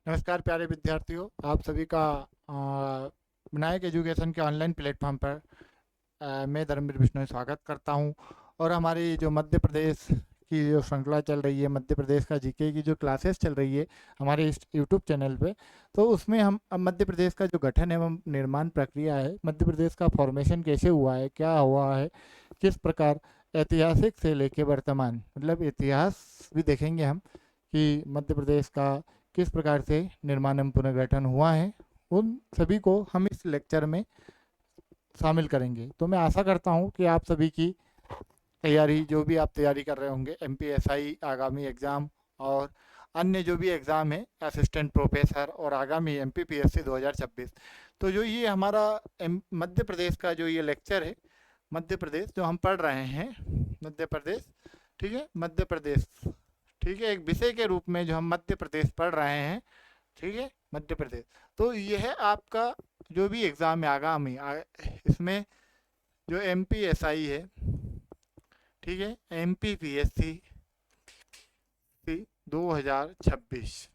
नमस्कार प्यारे विद्यार्थियों, आप सभी का विनायक एजुकेशन के ऑनलाइन प्लेटफॉर्म पर मैं धर्मवीर बिश्नोई स्वागत करता हूं। और हमारी जो मध्य प्रदेश की जो श्रृंखला चल रही है, मध्य प्रदेश का जीके की जो क्लासेस चल रही है हमारे इस यूट्यूब चैनल पे, तो उसमें हम अब मध्य प्रदेश का जो गठन एवं निर्माण प्रक्रिया है, मध्य प्रदेश का फॉर्मेशन कैसे हुआ है, क्या हुआ है, किस प्रकार ऐतिहासिक से लेके वर्तमान, मतलब इतिहास भी देखेंगे हम कि मध्य प्रदेश का किस प्रकार से निर्माण एवं पुनर्गठन हुआ है, उन सभी को हम इस लेक्चर में शामिल करेंगे। तो मैं आशा करता हूँ कि आप सभी की तैयारी, जो भी आप तैयारी कर रहे होंगे, एमपीएसआई आगामी एग्ज़ाम और अन्य जो भी एग्ज़ाम है, असिस्टेंट प्रोफेसर और आगामी एमपीपीएससी 2026, तो जो ये हमारा मध्य प्रदेश का जो ये लेक्चर है, मध्य प्रदेश जो हम पढ़ रहे हैं, मध्य प्रदेश, ठीक है, मध्य प्रदेश, ठीक है, एक विषय के रूप में जो हम मध्य प्रदेश पढ़ रहे हैं, ठीक है, मध्य प्रदेश। तो यह है आपका जो भी एग्ज़ाम है आगामी इसमें जो एमपीएसआई है, ठीक है, एमपीपीएससी 2026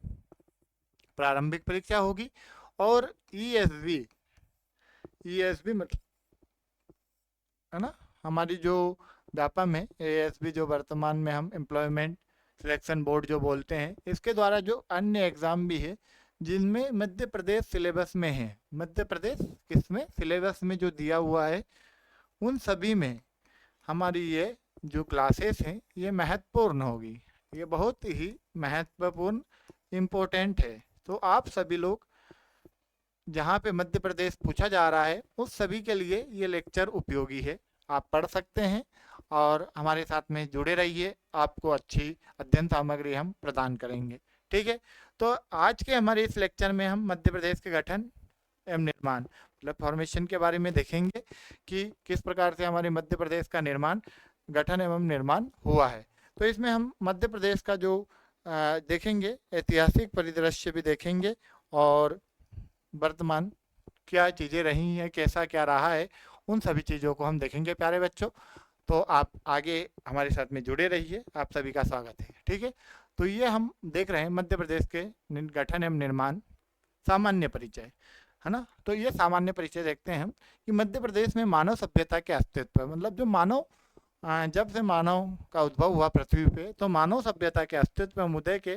प्रारंभिक परीक्षा होगी। और ईएसबी मतलब, है ना, हमारी जो व्यापम है एएसबी, जो वर्तमान में हम एम्प्लॉयमेंट सिलेक्शन बोर्ड जो बोलते हैं, इसके द्वारा जो अन्य एग्ज़ाम भी है जिनमें मध्य प्रदेश सिलेबस में है, मध्य प्रदेश किसमें सिलेबस में जो दिया हुआ है, उन सभी में हमारी ये जो क्लासेस हैं ये महत्वपूर्ण होगी, ये बहुत ही महत्वपूर्ण इम्पोर्टेंट है। तो आप सभी लोग जहाँ पे मध्य प्रदेश पूछा जा रहा है उस सभी के लिए ये लेक्चर उपयोगी है, आप पढ़ सकते हैं और हमारे साथ में जुड़े रहिए, आपको अच्छी अध्ययन सामग्री हम प्रदान करेंगे, ठीक है। तो आज के हमारे इस लेक्चर में हम मध्य प्रदेश के गठन एवं निर्माण, मतलब फॉर्मेशन के बारे में देखेंगे कि किस प्रकार से हमारे मध्य प्रदेश का निर्माण, गठन एवं निर्माण हुआ है। तो इसमें हम मध्य प्रदेश का जो देखेंगे, ऐतिहासिक परिदृश्य भी देखेंगे और वर्तमान क्या चीज़ें रही हैं, कैसा क्या रहा है, उन सभी चीज़ों को हम देखेंगे प्यारे बच्चों। तो आप आगे हमारे साथ में जुड़े रहिए, आप सभी का स्वागत है, ठीक है। तो ये हम देख रहे हैं मध्य प्रदेश के गठन एवं निर्माण सामान्य परिचय, है ना। तो ये सामान्य परिचय देखते हैं हम कि मध्य प्रदेश में मानव सभ्यता के अस्तित्व, मतलब जो मानव जब से मानव का उद्भव हुआ पृथ्वी पे, तो मानव सभ्यता के अस्तित्व मुद्दे के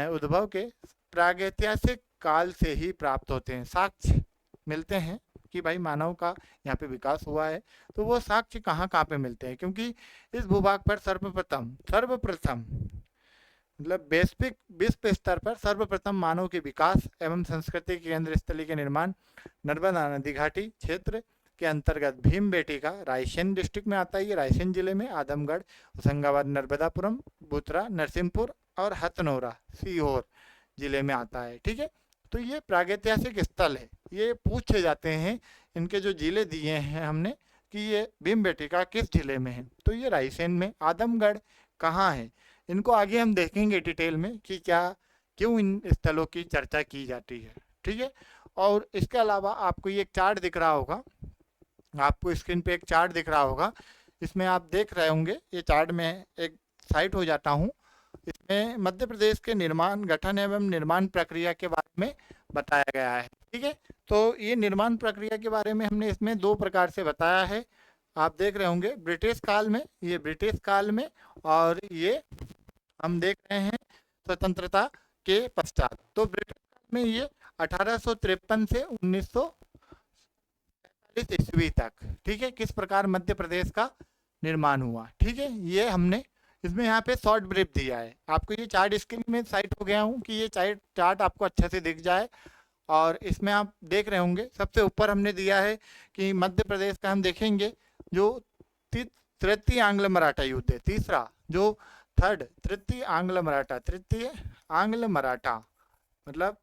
उद्भव के प्रागैतिहासिक काल से ही प्राप्त होते हैं, साक्ष्य मिलते हैं कि भाई मानव का यहाँ पे विकास हुआ है। तो वो साक्ष्य कहाँ कहाँ पे मिलते हैं, क्योंकि इस भूभाग पर सर्वप्रथम मतलब वैश्विक विश्व स्तर पर सर्वप्रथम मानव के विकास एवं संस्कृति के केंद्र स्थली के निर्माण नर्मदा नदी घाटी क्षेत्र के अंतर्गत भीमबेटका रायसेन डिस्ट्रिक्ट में आता है, ये रायसेन जिले में, आदमगढ़, होशंगाबाद, नर्मदापुरम, बुतरा, नरसिंहपुर और हथनोरा सीहोर जिले में आता है, ठीक है। तो ये प्रागैतिहासिक स्थल है, ये पूछे जाते हैं, इनके जो जिले दिए हैं हमने कि ये भीमबेटका किस जिले में है, तो ये रायसेन में। आदमगढ़ कहाँ है, इनको आगे हम देखेंगे डिटेल में कि क्या क्यों इन स्थलों की चर्चा की जाती है, ठीक है। और इसके अलावा आपको ये एक चार्ट दिख रहा होगा, आपको स्क्रीन पे एक चार्ट दिख रहा होगा, इसमें आप देख रहे होंगे, ये चार्ट में एक साइट हो जाता हूँ, इसमें मध्य प्रदेश के निर्माण, गठन एवं निर्माण प्रक्रिया के बारे में बताया गया है, ठीक है। तो ये निर्माण प्रक्रिया के बारे में हमने इसमें दो प्रकार से बताया है, आप देख रहे होंगे, ब्रिटिश काल में, ये ब्रिटिश काल में, और ये हम देख रहे हैं स्वतंत्रता के पश्चात। तो ब्रिटिश काल में ये 1853 से 1945 ईस्वी तक, ठीक है, किस प्रकार मध्य प्रदेश का निर्माण हुआ, ठीक है। ये हमने इसमें यहाँ पे शॉर्ट ब्रीफ दिया है, आपको ये चार्ट स्क्रीन में साइट हो गया हूँ कि ये चार्ट आपको अच्छे से दिख जाए। और इसमें आप देख रहे होंगे सबसे ऊपर हमने दिया है कि मध्य प्रदेश का हम देखेंगे जो तृतीय आंग्ल मराठा युद्ध है, तीसरा जो तृतीय आंग्ल मराठा मतलब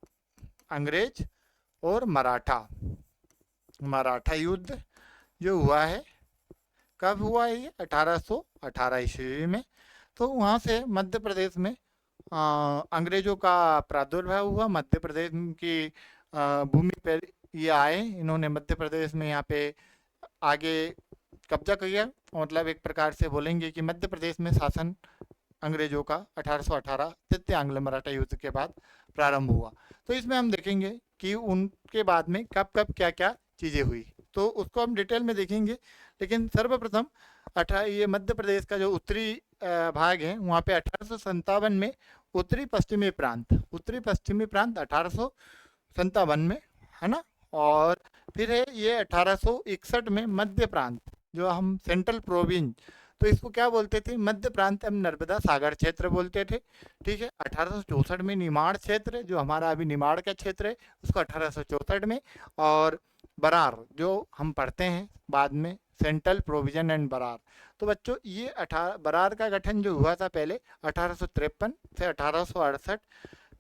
अंग्रेज और मराठा युद्ध जो हुआ है, कब हुआ है ये, 1818 ईस्वी में। तो वहाँ से मध्य प्रदेश में अंग्रेजों का प्रादुर्भाव हुआ, मध्य प्रदेश की भूमि पर ये आए, इन्होंने मध्य प्रदेश में यहाँ पे आगे कब्जा किया, मतलब एक प्रकार से बोलेंगे कि मध्य प्रदेश में शासन अंग्रेजों का 1818 तृतीय आंग्ल मराठा युद्ध के बाद प्रारंभ हुआ। तो इसमें हम देखेंगे कि उनके बाद में कब कब क्या क्या चीज़ें हुई, तो उसको हम डिटेल में देखेंगे। लेकिन सर्वप्रथम ये मध्य प्रदेश का जो उत्तरी भाग है, वहाँ पे 1857 में उत्तरी पश्चिमी प्रांत 1857 में, है ना। और फिर है ये 1861 में मध्य प्रांत, जो हम सेंट्रल प्रोविंस, तो इसको क्या बोलते थे, मध्य प्रांत एवं नर्मदा सागर क्षेत्र बोलते थे। ठीक है। 1864 में निमाड़ क्षेत्र, जो हमारा अभी निमाड़ का क्षेत्र है, उसको 1864 में। और बरार जो हम पढ़ते हैं बाद में, सेंट्रल प्रोविजन एंड बरार। तो बच्चों ये बरार का गठन जो हुआ था पहले 1853 से 1868,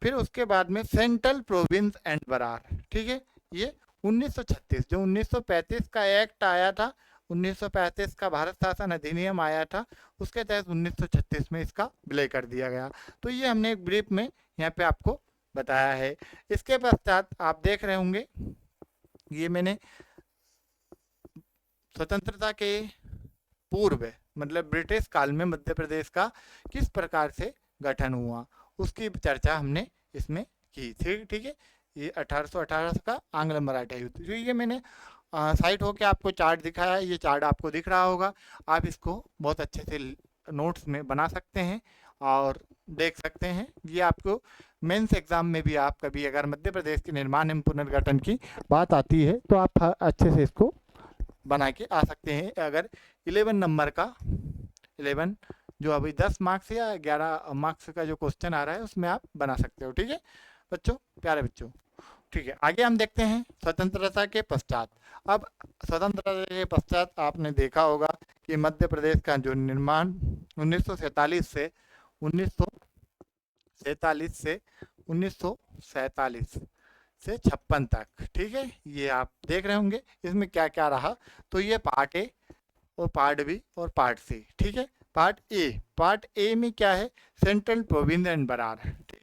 फिर उसके बाद में सेंट्रल प्रोविंस एंड बरार। ठीक है। ये 1936, जो 1935 का एक्ट आया था, 1935 का भारत शासन अधिनियम आया था, उसके तहत 1936 में इसका विलय कर दिया गया। तो ये हमने एक ब्रीफ में यहाँ पे आपको बताया है। इसके पश्चात आप देख रहे होंगे, ये मैंने स्वतंत्रता के पूर्व, मतलब ब्रिटिश काल में मध्य प्रदेश का किस प्रकार से गठन हुआ, उसकी चर्चा हमने इसमें की थी। ठीक है। ये 1818 का आंग्ल मराठा युद्ध, जो ये मैंने साइट होके आपको चार्ट दिखाया है, ये चार्ट आपको दिख रहा होगा। आप इसको बहुत अच्छे से नोट्स में बना सकते हैं और देख सकते हैं। ये आपको मेंस एग्जाम में भी, आप कभी अगर मध्य प्रदेश के निर्माण एवं पुनर्गठन की बात आती है, तो आप अच्छे से इसको बना के आ सकते हैं। अगर 11 नंबर का 11 जो अभी 10 मार्क्स या 11 मार्क्स का जो क्वेश्चन आ रहा है, उसमें आप बना सकते हो। ठीक है बच्चों, प्यारे बच्चों। ठीक है, आगे हम देखते हैं स्वतंत्रता के पश्चात। अब स्वतंत्रता के पश्चात आपने देखा होगा कि मध्य प्रदेश का जो निर्माण 1947 से 1947 से 1947 से 56 तक, ठीक है, ये आप देख रहे होंगे। इसमें क्या क्या रहा, तो ये पार्ट ए और पार्ट बी और पार्ट सी। ठीक है। पार्ट ए में क्या है, सेंट्रल प्रोविंस एंड बरार। ठीक है।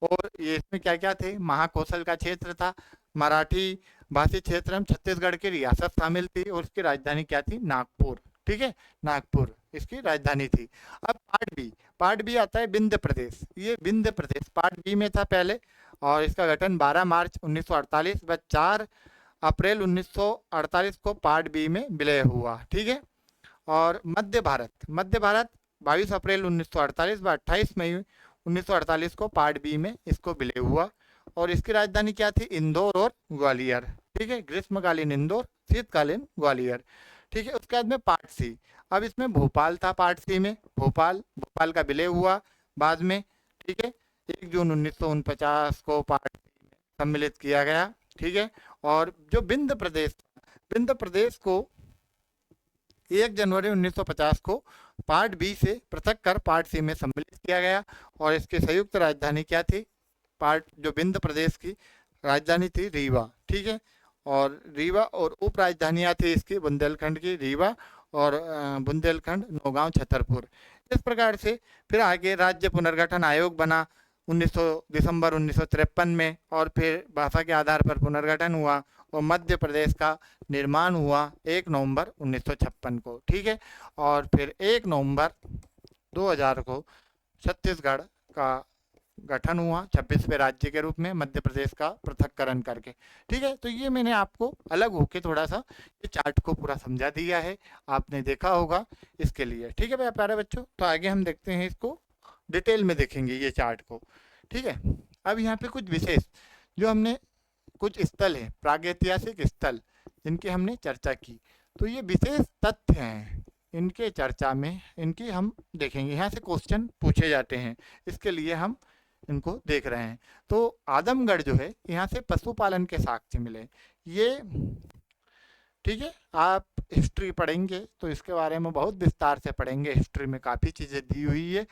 और ये इसमें क्या क्या थे, महाकौशल का क्षेत्र था, मराठी भाषी क्षेत्र में छत्तीसगढ़ की रियासत शामिल थी, और उसकी राजधानी क्या थी, नागपुर। ठीक है, नागपुर इसकी राजधानी थी। अब पार्ट बी आता है विंध्य प्रदेश। ये विंध्य प्रदेश पार्ट बी में था पहले, और इसका गठन 12 मार्च 1948 व 4 अप्रैल 1948 को पार्ट बी में विलय हुआ। ठीक है। और मध्य भारत 22 अप्रैल 1948 व 28 मई 1948 को पार्ट बी में इसको विलय हुआ, और इसकी राजधानी क्या थी, इंदौर और ग्वालियर। ठीक है, ग्रीष्मकालीन इंदौर, शीतकालीन ग्वालियर। ठीक है। उसके बाद में पार्ट सी, अब इसमें भोपाल था पार्ट सी में, भोपाल का विलय हुआ बाद में। ठीक है, 1 जून 1949 को पार्ट सी में सम्मिलित किया गया। ठीक है। और जो विंध्य प्रदेश को 1 जनवरी 1950 को पार्ट बी से पृथक कर पार्ट सी में सम्मिलित किया गया, और इसकी संयुक्त राजधानी क्या थी, जो विंध्य प्रदेश की राजधानी थी रीवा। ठीक है। और रीवा और उप राजधानियाँ थी इसकी बुंदेलखंड की रीवा और बुंदेलखंड, नौगांव, छतरपुर। इस प्रकार से फिर आगे राज्य पुनर्गठन आयोग बना 1900 दिसंबर 1953 में, और फिर भाषा के आधार पर पुनर्गठन हुआ, और मध्य प्रदेश का निर्माण हुआ 1 नवंबर 1956 को। ठीक है। और फिर 1 नवंबर 2000 को छत्तीसगढ़ का गठन हुआ 26वें राज्य के रूप में, मध्य प्रदेश का पृथक्करण करके। ठीक है। तो ये मैंने आपको अलग होके थोड़ा सा ये चार्ट को पूरा समझा दिया है, आपने देखा होगा इसके लिए। ठीक है भैया प्यारे बच्चों, तो आगे हम देखते हैं, इसको डिटेल में देखेंगे ये चार्ट को। ठीक है। अब यहाँ पे कुछ विशेष जो हमने, कुछ स्थल हैं, प्रागैतिहासिक स्थल, जिनकी हमने चर्चा की, तो ये विशेष तथ्य हैं, इनके चर्चा में इनकी हम देखेंगे। यहाँ से क्वेश्चन पूछे जाते हैं, इसके लिए हम इनको देख रहे हैं। तो आदमगढ़ जो है, यहाँ से पशुपालन के साक्ष्य मिले ये। ठीक है, आप हिस्ट्री पढ़ेंगे तो इसके बारे में बहुत विस्तार से पढ़ेंगे, हिस्ट्री में काफ़ी चीज़ें दी हुई है।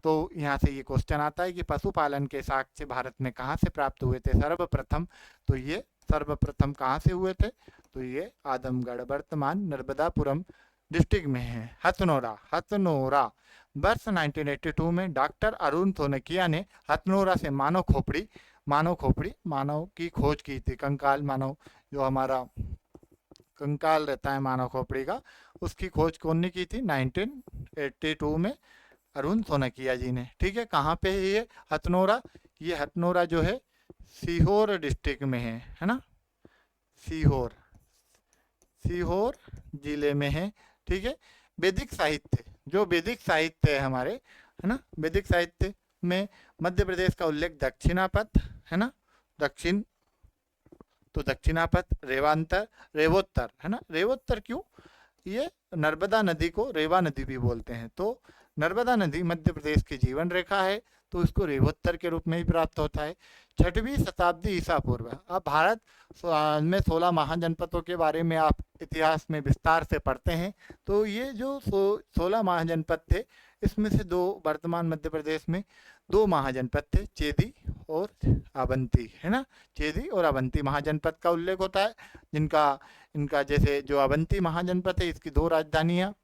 तो यहाँ से ये क्वेश्चन आता है कि पशुपालन के साक्ष्य भारत में कहाँ से प्राप्त हुए थे सर्वप्रथम, तो ये सर्वप्रथम कहाँ से हुए थे, तो ये आदमगढ़, वर्तमान नर्मदापुरम डिस्ट्रिक्ट में है। हथनोरा वर्ष 1982 में डॉक्टर अरुण थोनकिया ने हथनोरा से मानव की खोज की थी। कंकाल मानव, जो हमारा कंकाल रहता है मानव खोपड़ी का, उसकी खोज कौन ने की थी, 1982 में अरुण सोनकिया जी ने। ठीक है, कहाँ पे है ये हथनोरा? ये हथनोरा जो है सीहोर डिस्ट्रिक्ट में है ना, सीहोर, सीहोर जिले में है। ठीक है, वैदिक साहित्य, जो वैदिक साहित्य है हमारे, है ना, वैदिक साहित्य में मध्य प्रदेश का उल्लेख दक्षिणापथ, है ना, दक्षिण, तो दक्षिणापथ, रेवांतर, रेवोत्तर, है ना। रेवोत्तर क्यों? ये नर्मदा नदी को रेवा नदी भी बोलते हैं, तो नर्मदा नदी मध्य प्रदेश की जीवन रेखा है, तो इसको रेवोत्तर के रूप में ही प्राप्त होता है। 6वीं शताब्दी ईसा पूर्व। अब भारत में 16 महाजनपदों के बारे में आप इतिहास में विस्तार से पढ़ते हैं, तो ये जो 16 महाजनपद थे, इसमें से दो वर्तमान मध्य प्रदेश में दो महाजनपद थे, चेदी और अवंती, है ना। चेदी और अवंती महाजनपद का उल्लेख होता है, जिनका, इनका जैसे जो अवंती महाजनपद है, इसकी दो राजधानियाँ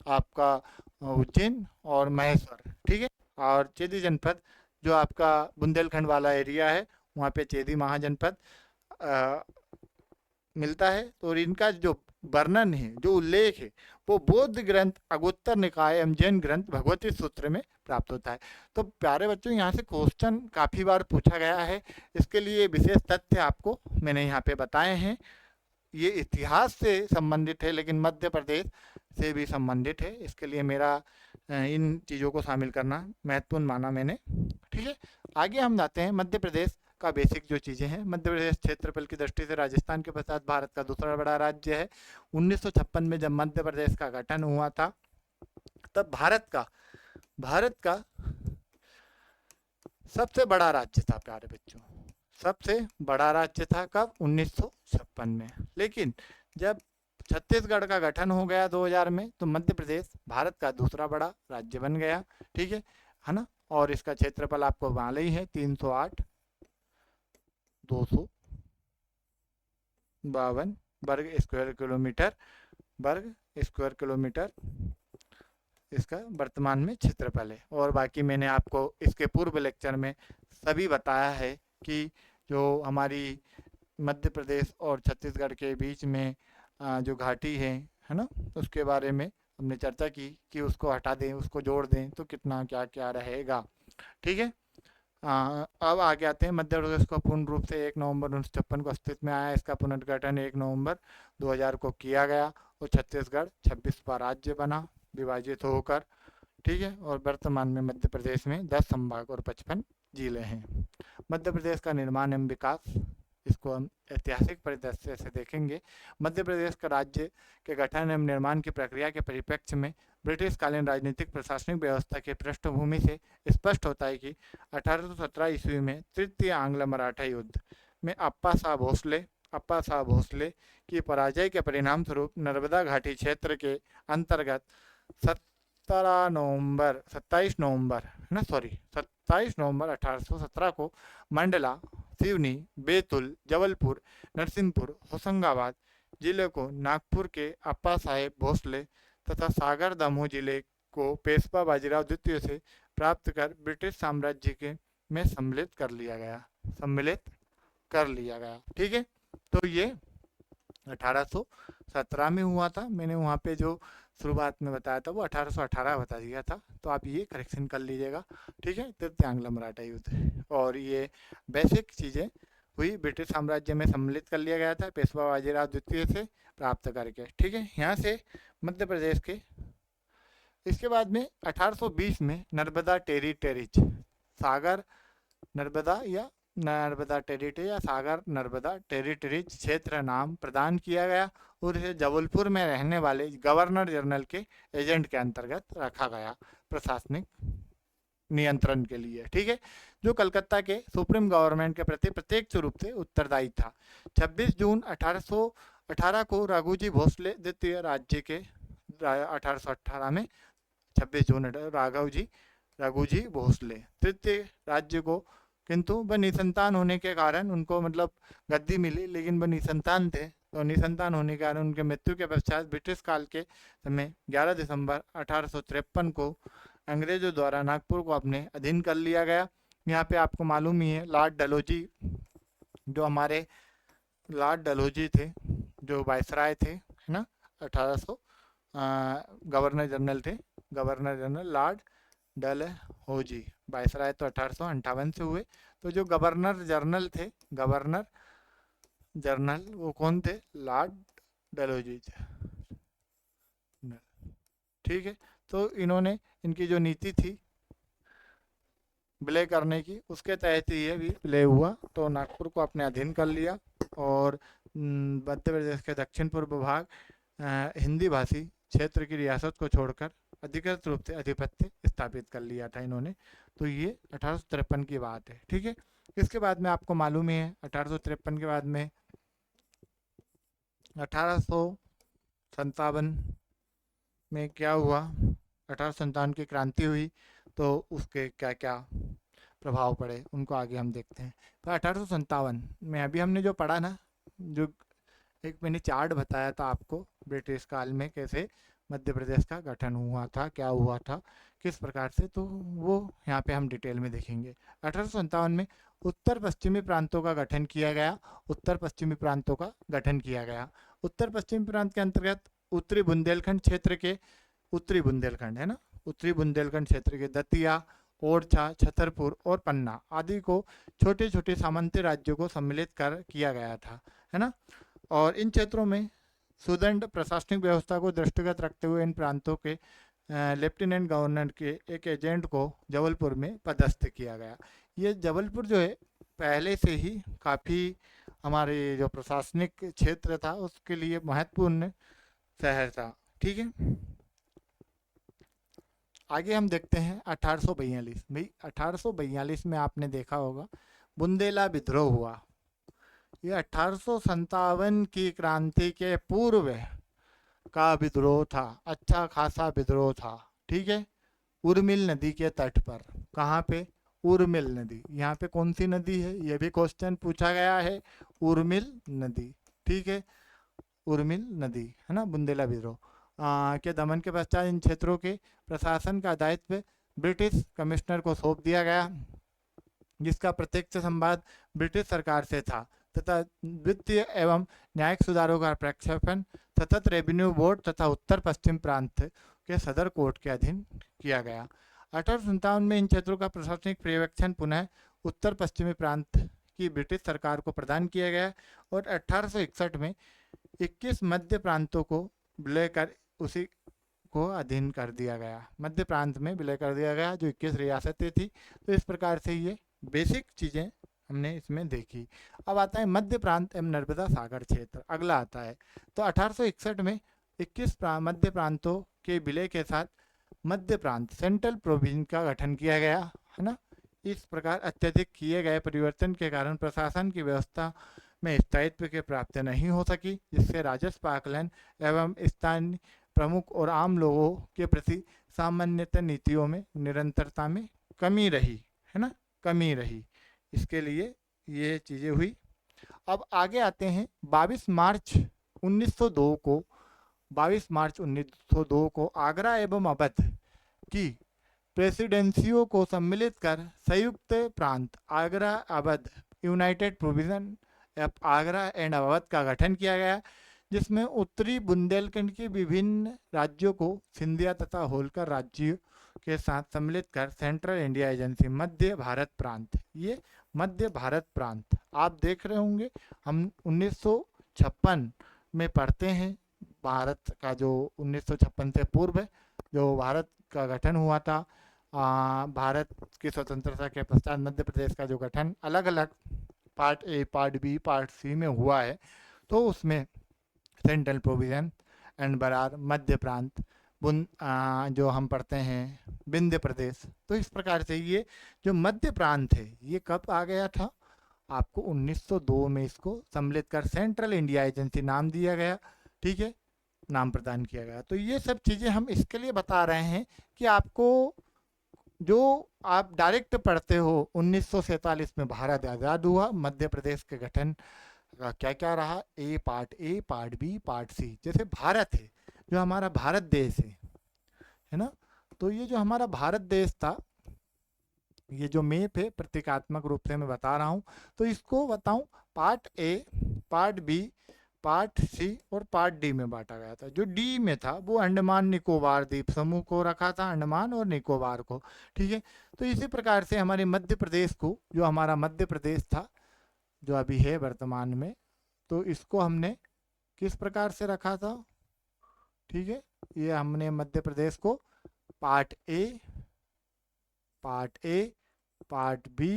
आपका उज्जैन और महेश्वर। ठीक है, और चेदी जनपद जो आपका बुंदेलखंड वाला एरिया है, वहाँ पे चेदी महाजनपद अ, मिलता है। तो इनका जो वर्णन है, जो उल्लेख है, वो बौद्ध ग्रंथ अगोत्तर निकाय एवं जैन ग्रंथ भगवती सूत्र में प्राप्त होता है। तो प्यारे बच्चों, यहाँ से क्वेश्चन काफ़ी बार पूछा गया है, इसके लिए विशेष तथ्य आपको मैंने यहाँ पे बताए हैं। ये इतिहास से संबंधित है, लेकिन मध्य प्रदेश से भी संबंधित है, इसके लिए मेरा इन चीज़ों को शामिल करना महत्वपूर्ण माना मैंने। ठीक है, आगे हम जाते हैं। मध्य प्रदेश का बेसिक जो चीज़ें हैं, मध्य प्रदेश क्षेत्रफल की दृष्टि से राजस्थान के पश्चात भारत का दूसरा बड़ा राज्य है। 1956 में जब मध्य प्रदेश का गठन हुआ था, तब भारत का सबसे बड़ा राज्य था प्यारे बच्चों, सबसे बड़ा राज्य था। कब? 1956 में। लेकिन जब छत्तीसगढ़ का गठन हो गया 2000 में, तो मध्य प्रदेश भारत का दूसरा बड़ा राज्य बन गया। ठीक है ना। और इसका क्षेत्रफल आपको मालूम ही है, 308 252 वर्ग स्क्वायर किलोमीटर इसका वर्तमान में क्षेत्रफल है। और बाकी मैंने आपको इसके पूर्व लेक्चर में सभी बताया है कि जो हमारी मध्य प्रदेश और छत्तीसगढ़ के बीच में जो घाटी है ना, उसके बारे में हमने चर्चा की कि उसको हटा दें, उसको जोड़ दें तो कितना क्या क्या रहेगा। ठीक है, अब आगे आते हैं। मध्य प्रदेश को पूर्ण रूप से 1 नवंबर 1956 को अस्तित्व में आया। इसका पुनर्गठन 1 नवंबर 2000 को किया गया और छत्तीसगढ़ 26वां राज्य बना विभाजित होकर। ठीक है, और वर्तमान में मध्य प्रदेश में 10 संभाग और 55 जिले हैं। मध्य प्रदेश का निर्माण एवं विकास, इसको हम ऐतिहासिक परिदृश्य से देखेंगे। मध्य प्रदेश का राज्य के गठन एवं निर्माण की प्रक्रिया के परिप्रेक्ष्य में ब्रिटिश कालीन राजनीतिक प्रशासनिक व्यवस्था के पृष्ठभूमि से स्पष्ट होता है कि 1817 ईस्वी में तृतीय आंग्ल मराठा युद्ध में अप्पा साहब भोसले की पराजय के परिणाम स्वरूप नर्मदा घाटी क्षेत्र के अंतर्गत 27 नवंबर 1817 को मंडला, सिवनी, बैतूल, जबलपुर, नरसिंहपुर, होशंगाबाद जिले को नागपुर के अप्पा साहेब भोसले तथा सागर दमोह जिले को पेशवा बाजीराव द्वितीय से प्राप्त कर ब्रिटिश साम्राज्य के में सम्मिलित कर लिया गया। ठीक है, तो ये 1817 में हुआ था। मैंने वहाँ पे जो शुरुआत में बताया था वो 1818 बता दिया था, तो आप ये करेक्शन कर लीजिएगा। ठीक है, तृतीय आंग्ल मराठा युद्ध, और ये बेसिक चीज़ें हुई, ब्रिटिश साम्राज्य में सम्मिलित कर लिया गया था पेशवा बाजीराव द्वितीय से प्राप्त करके। ठीक है, यहाँ से मध्य प्रदेश के, इसके बाद में 1820 में नर्मदा टेरिटरीज, सागर नर्मदा या नर्मदा टेरिटरी या सागर नर्मदा टेरिटरीज क्षेत्र नाम प्रदान किया गया और इसे जबलपुर में रहने वाले गवर्नर जनरल के एजेंट के अंतर्गत रखा गया प्रशासनिक नियंत्रण के लिए। ठीक है, जो कलकत्ता के सुप्रीम गवर्नमेंट के प्रति प्रत्यक्ष रूप से उत्तरदायी था। 26 जून 1818 को राघोजी भोसले द्वितीय राज्य के 1818 में 26 जून राघोजी भोसले तृतीय राज्य को, किंतु वह निसंतान होने के कारण उनको मतलब गद्दी मिली, लेकिन वह निसंतान थे, तो निसंतान होने के कारण उनके मृत्यु के पश्चात ब्रिटिश काल के समय 11 दिसंबर 1853 को अंग्रेजों द्वारा नागपुर को अपने अधीन कर लिया गया। यहाँ पे आपको मालूम ही है, लॉर्ड डलहौजी, जो हमारे लॉर्ड डलहौजी थे, जो वायसराय थे, है ना, 1800 गवर्नर जनरल थे, governor general Lord Dalhousie. Viceroy तो 1858 से हुए। तो जो गवर्नर जनरल थे, गवर्नर जनरल वो कौन थे? लॉर्ड डलहौजी थे। ठीक है। तो इन्होंने, इनकी जो नीति थी विलय करने की, उसके तहत ही ये भी विलय हुआ। तो नागपुर को अपने अधीन कर लिया और मध्य प्रदेश के दक्षिण पूर्व भाग हिंदी भाषी क्षेत्र की रियासत को छोड़कर अधिकृत रूप से आधिपत्य स्थापित कर लिया था इन्होंने। तो ये 1853 की बात है। ठीक है। इसके बाद में आपको मालूम ही है 1853 के बाद में 1857 में क्या हुआ? 1857 की क्रांति हुई। तो उसके क्या क्या प्रभाव पड़े उनको आगे हम देखते हैं। तो 1857 में अभी हमने जो पढ़ा ना, जो एक मैंने चार्ट बताया था आपको ब्रिटिश काल में कैसे मध्य प्रदेश का गठन हुआ था, क्या हुआ था, किस प्रकार से, तो वो यहाँ पे हम डिटेल में देखेंगे। 1857 में उत्तर पश्चिमी प्रांतों का गठन किया गया। उत्तर पश्चिमी प्रांतों का गठन किया गया। उत्तर पश्चिमी प्रांत के अंतर्गत उत्तरी बुंदेलखंड क्षेत्र के, उत्तरी बुंदेलखंड है ना, उत्तरी बुंदेलखंड क्षेत्र के दतिया, ओरछा, छतरपुर और पन्ना आदि को छोटे छोटे सामंती राज्यों को सम्मिलित कर किया गया था, है ना। और इन क्षेत्रों में सुदंड प्रशासनिक व्यवस्था को दृष्टिगत रखते हुए इन प्रांतों के लेफ्टिनेंट गवर्नर के एक एजेंट को जबलपुर में पदस्थ किया गया। ये जबलपुर जो है पहले से ही काफ़ी हमारे जो प्रशासनिक क्षेत्र था उसके लिए महत्वपूर्ण शहर था। ठीक है। आगे हम देखते हैं 1842। भाई 1842 में आपने देखा होगा बुंदेला विद्रोह हुआ। ये 1857 की क्रांति के पूर्व का विद्रोह था, अच्छा खासा विद्रोह था। ठीक है। उर्मिल नदी के तट पर। कहाँ पे? उर्मिल नदी। यहाँ पे कौन सी नदी है ये भी क्वेश्चन पूछा गया है। उर्मिल नदी। ठीक है। उर्मिल नदी है ना। बुंदेला विद्रोह के दमन के पश्चात इन क्षेत्रों के प्रशासन का दायित्व ब्रिटिश कमिश्नर को सौंप दिया गया, जिसका प्रत्यक्ष संवाद ब्रिटिश सरकार से था तथा वित्तीय एवं न्यायिक सुधारों का प्रक्षेपण सतत रेवेन्यू बोर्ड तथा उत्तर पश्चिम प्रांत के सदर कोर्ट के अधीन किया गया। 1857 में इन क्षेत्रों का प्रशासनिक पर्यवेक्षण पुनः उत्तर पश्चिमी प्रांत की ब्रिटिश सरकार को प्रदान किया गया और 1861 में 21 मध्य प्रांतों को विलय कर उसी को अधीन कर दिया गया। मध्य प्रांत में विलय कर दिया गया जो 21 रियासतें थी। तो इस प्रकार से ये बेसिक चीज़ें हमने इसमें देखी। अब आता है मध्य प्रांत एवं नर्मदा सागर क्षेत्र, अगला आता है। तो 1861 में 21 मध्य प्रांतों के विलय के साथ मध्य प्रांत सेंट्रल प्रोविंस का गठन किया गया, है ना। इस प्रकार अत्यधिक किए गए परिवर्तन के कारण प्रशासन की व्यवस्था में स्थायित्व की प्राप्ति नहीं हो सकी, जिससे राजस्व आकलन एवं स्थानीय प्रमुख और आम लोगों के प्रति सामान्यतः नीतियों में निरंतरता में कमी रही, है ना, कमी रही। इसके लिए ये चीज़ें हुई। अब आगे आते हैं 22 मार्च 1902 को 22 मार्च 1902 को आगरा एवं अवध की प्रेसिडेंसियों को सम्मिलित कर संयुक्त प्रांत Agra Awadh United provision Agra and Awadh का गठन किया गया, जिसमें उत्तरी बुंदेलखंड के विभिन्न राज्यों को सिंधिया तथा होलकर राज्यों के साथ सम्मिलित कर सेंट्रल इंडिया एजेंसी मध्य भारत प्रांत, ये मध्य भारत प्रांत आप देख रहे होंगे, हम 1956 में पढ़ते हैं। भारत का जो 1956 से पूर्व जो भारत का गठन हुआ था, भारत की स्वतंत्रता के पश्चात मध्य प्रदेश का जो गठन अलग अलग part A, part B, part C में हुआ है, तो उसमें सेंट्रल प्रोविजन एंड बरार, मध्य प्रांत, जो हम पढ़ते हैं विंध्य प्रदेश। तो इस प्रकार से ये जो मध्य प्रांत है ये कब आ गया था? आपको 1902 में इसको सम्मिलित कर सेंट्रल इंडिया एजेंसी नाम दिया गया। ठीक है, नाम प्रदान किया गया। तो ये सब चीज़ें हम इसके लिए बता रहे हैं कि आपको जो आप डायरेक्ट पढ़ते हो 1947 में भारत आज़ाद हुआ, मध्य प्रदेश के गठन का क्या क्या रहा, ए, पार्ट बी, पार्ट सी। जैसे भारत है, जो हमारा भारत देश है ना, तो ये जो हमारा भारत देश था, ये जो मैप है प्रतीकात्मक रूप से मैं बता रहा हूँ, तो इसको बताऊँ part A, part B, part C और पार्ट डी में बांटा गया था। जो डी में था वो अंडमान निकोबार द्वीप समूह को रखा था, अंडमान और निकोबार को। ठीक है, तो इसी प्रकार से हमारे मध्य प्रदेश को, जो हमारा मध्य प्रदेश था जो अभी है वर्तमान में, तो इसको हमने किस प्रकार से रखा था। ठीक है, ये हमने मध्य प्रदेश को part A, part A, part B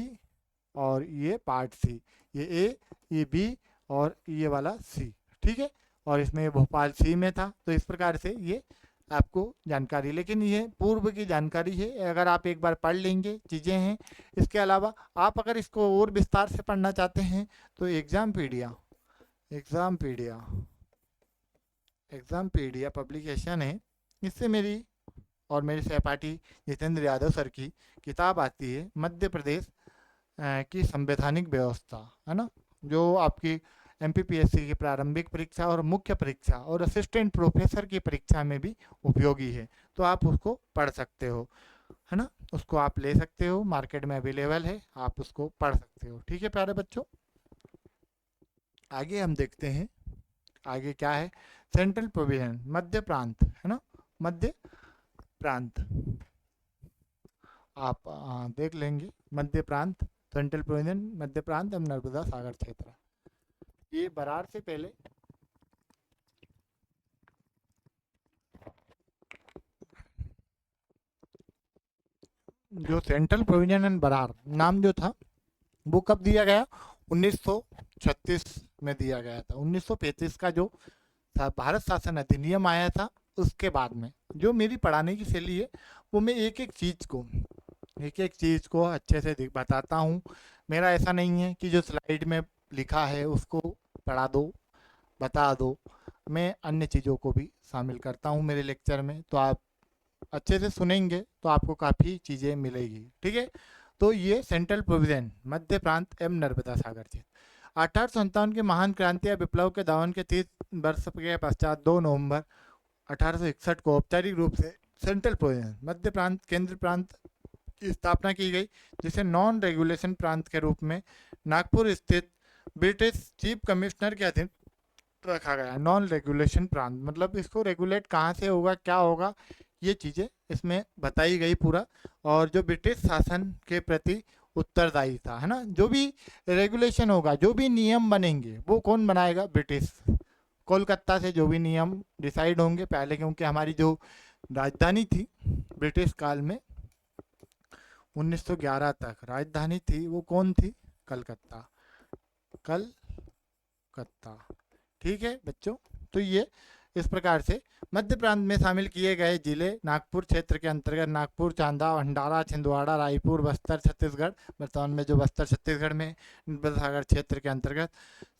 और ये पार्ट सी, ये ए, ये बी और ये वाला सी। ठीक है, और इसमें भोपाल सी में था। तो इस प्रकार से ये आपको जानकारी, लेकिन ये पूर्व की जानकारी है, अगर आप एक बार पढ़ लेंगे चीज़ें हैं। इसके अलावा आप अगर इसको और विस्तार से पढ़ना चाहते हैं तो एग्जामपीडिया, एग्जामपीडिया, एग्जामपीडिया पब्लिकेशन है, इससे मेरी और मेरे सहपाठी जितेंद्र यादव सर की किताब आती है मध्य प्रदेश की संवैधानिक व्यवस्था, है ना, जो आपकी एमपीपीएससी की प्रारंभिक परीक्षा और मुख्य परीक्षा और असिस्टेंट प्रोफेसर की परीक्षा में भी उपयोगी है। तो आप उसको पढ़ सकते हो, है ना, उसको आप ले सकते हो, मार्केट में अवेलेबल है, आप उसको पढ़ सकते हो। ठीक है प्यारे बच्चों, आगे हम देखते हैं आगे क्या है। सेंट्रल प्रोविजन, मध्य प्रांत, है ना, मध्य प्रांत आप देख लेंगे। मध्य प्रांत, सेंट्रल प्रोविजन, मध्य प्रांत एवं नर्मदा सागर क्षेत्र, ये बरार से पहले जो सेंट्रल प्रोविजन एंड बरार नाम जो था वो कब दिया गया, 1936 में दिया गया था। 1935 का जो भारत शासन अधिनियम आया था उसके बाद में। जो मेरी पढ़ाने की शैली है वो मैं एक एक चीज़ को अच्छे से बताता हूँ। मेरा ऐसा नहीं है कि जो स्लाइड में लिखा है उसको पढ़ा दो, बता दो। मैं अन्य चीज़ों को भी शामिल करता हूँ मेरे लेक्चर में, तो आप अच्छे से सुनेंगे तो आपको काफ़ी चीज़ें मिलेगी। ठीक है, तो ये सेंट्रल प्रोविजन, मध्य प्रांत एवं नर्मदा सागर क्षेत्र। 1857 के महान क्रांति या विप्लव के दौरान के 30 वर्ष के पश्चात 2 नवंबर 1861 को औपचारिक रूप से सेंट्रल प्रोविजन, मध्य प्रांत, केंद्र प्रांत की स्थापना की गई, जिसे नॉन रेगुलेशन प्रांत के रूप में नागपुर स्थित ब्रिटिश चीफ कमिश्नर के अधीन रखा गया। नॉन रेगुलेशन प्रांत मतलब इसको रेगुलेट कहाँ से होगा, क्या होगा, ये चीज़ें इसमें बताई गई पूरा। और जो ब्रिटिश शासन के प्रति उत्तरदायी था, है ना, जो भी रेगुलेशन होगा, जो भी नियम बनेंगे वो कौन बनाएगा, ब्रिटिश। कोलकाता से जो भी नियम डिसाइड होंगे पहले, क्योंकि हमारी जो राजधानी थी ब्रिटिश काल में 1911 तक राजधानी थी वो कौन थी, कलकत्ता, कलकत्ता। ठीक है बच्चों, तो ये इस प्रकार से मध्य प्रांत में शामिल किए गए जिले नागपुर क्षेत्र के अंतर्गत नागपुर, चांदा, भंडारा, छिंदवाड़ा, रायपुर, बस्तर छत्तीसगढ़, वर्तमान में जो बस्तर छत्तीसगढ़ में, नर्मदा सागर क्षेत्र के अंतर्गत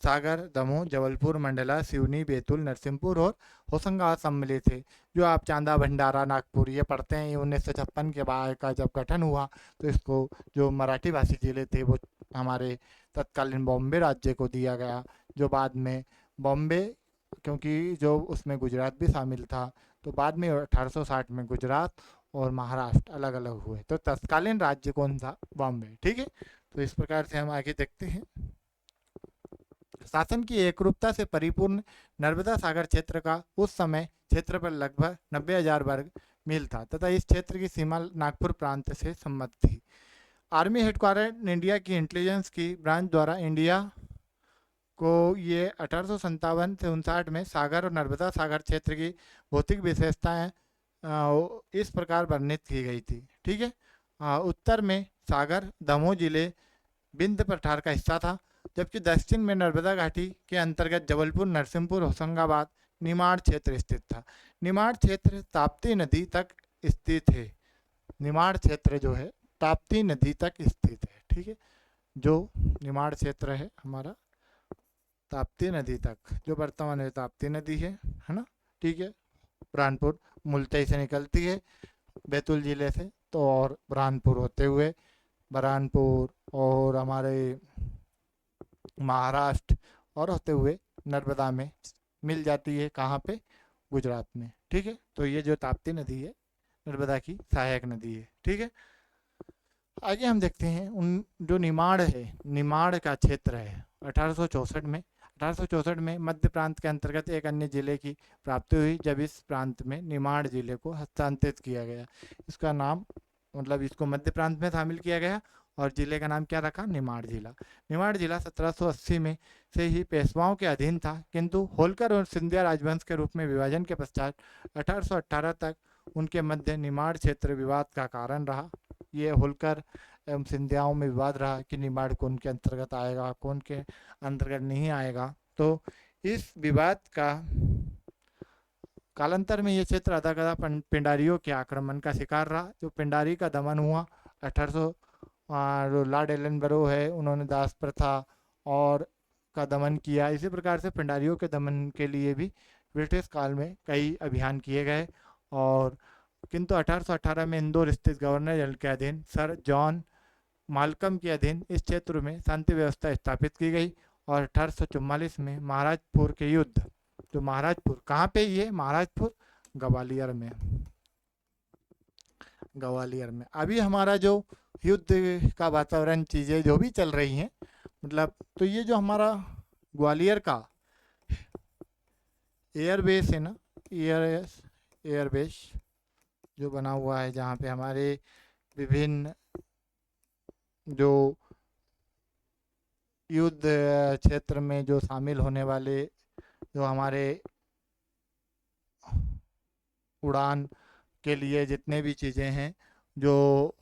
सागर, दमोह, जबलपुर, मंडला, सिवनी, बैतूल, नरसिंहपुर और होशंगाबाद सम्मिलित थे। जो आप चांदा, भंडारा, नागपुर ये पढ़ते हैं, ये 1956 के बाद का जब गठन हुआ तो इसको जो मराठी भाषी जिले थे वो हमारे तत्कालीन बॉम्बे राज्य को दिया गया, जो बाद में बॉम्बे, क्योंकि जो उसमें गुजरात भी शामिल था, तो बाद में 1860 में गुजरात और महाराष्ट्र अलग अलग हुए, तो तत्कालीन राज्य कौन था, बॉम्बे। ठीक है, तो इस प्रकार से हम आगे देखते हैं। शासन की एकरूपता से परिपूर्ण नर्मदा सागर क्षेत्र का उस समय क्षेत्रफल लगभग 90,000 वर्ग मील था तथा इस क्षेत्र की सीमा नागपुर प्रांत से संबद्ध थी। आर्मी हेडक्वार्टर इंडिया की इंटेलिजेंस की ब्रांच द्वारा इंडिया को ये 1857 से 59 में सागर और नर्मदा सागर क्षेत्र की भौतिक विशेषताएं इस प्रकार वर्णित की गई थी। ठीक है, उत्तर में सागर, दमोह जिले बिंद पठार का हिस्सा था, जबकि दक्षिण में नर्मदा घाटी के अंतर्गत जबलपुर, नरसिंहपुर, होशंगाबाद, निमाड़ क्षेत्र स्थित था। निमाड़ क्षेत्र ताप्ती नदी तक स्थित है। निमाड़ क्षेत्र जो है ताप्ती नदी तक स्थित है। ठीक है, जो निमाड़ क्षेत्र है हमारा ताप्ती नदी तक, जो वर्तमान में ताप्ती नदी है ना। ठीक है, बुरहानपुर मुल्तई से निकलती है बैतूल जिले से, तो और बुरहानपुर होते हुए बुरहानपुर और हमारे महाराष्ट्र और होते हुए नर्मदा में मिल जाती है। कहाँ पे, गुजरात में। ठीक है, तो ये जो ताप्ती नदी है नर्मदा की सहायक नदी है। ठीक है, आगे हम देखते हैं उन जो निमाड़ है, निमाड़ का क्षेत्र है 1864 में 1864 में मध्य प्रांत के अंतर्गत एक अन्य जिले की प्राप्ति हुई, जब इस प्रांत में निमाड़ जिले को हस्तांतरित किया गया। इसका नाम मतलब इसको मध्य प्रांत में शामिल किया गया और जिले का नाम क्या रखा, निमाड़ जिला। निमाड़ जिला 1780 में से ही पेशवाओं के अधीन था, किंतु होलकर और सिंधिया राजवंश के रूप में विभाजन के पश्चात 1818 तक उनके मध्य निमाड़ क्षेत्र विवाद का कारण रहा। ये होलकर एवं सिंधियाओं में विवाद रहा कि निमाड़ कौन के अंतर्गत आएगा, कौन के अंतर्गत नहीं आएगा। तो इस विवाद का कालांतर में ये क्षेत्र अदाकदा पिंडारियों के आक्रमण का शिकार रहा। जो पिंडारी का दमन हुआ 1800, जो लॉर्ड एलनबरो है उन्होंने दास प्रथा और का दमन किया। इसी प्रकार से पिंडारियों के दमन के लिए भी ब्रिटिश काल में कई अभियान किए गए, और किंतु 1818 में इंदौर स्थित गवर्नर जनरल के अधीन सर जॉन मालकम के अधीन इस क्षेत्र में शांति व्यवस्था स्थापित की गई। और 1844 में महाराजपुर के युद्ध, जो महाराजपुर कहाँ पे, ये महाराजपुर ग्वालियर में, ग्वालियर में अभी हमारा जो युद्ध का वातावरण चीज़ें जो भी चल रही हैं, मतलब तो ये जो हमारा ग्वालियर का एयरबेस है ना, एयरबेस जो बना हुआ है, जहाँ पे हमारे विभिन्न जो युद्ध क्षेत्र में जो शामिल होने वाले जो हमारे उड़ान के लिए जितने भी चीज़ें हैं, जो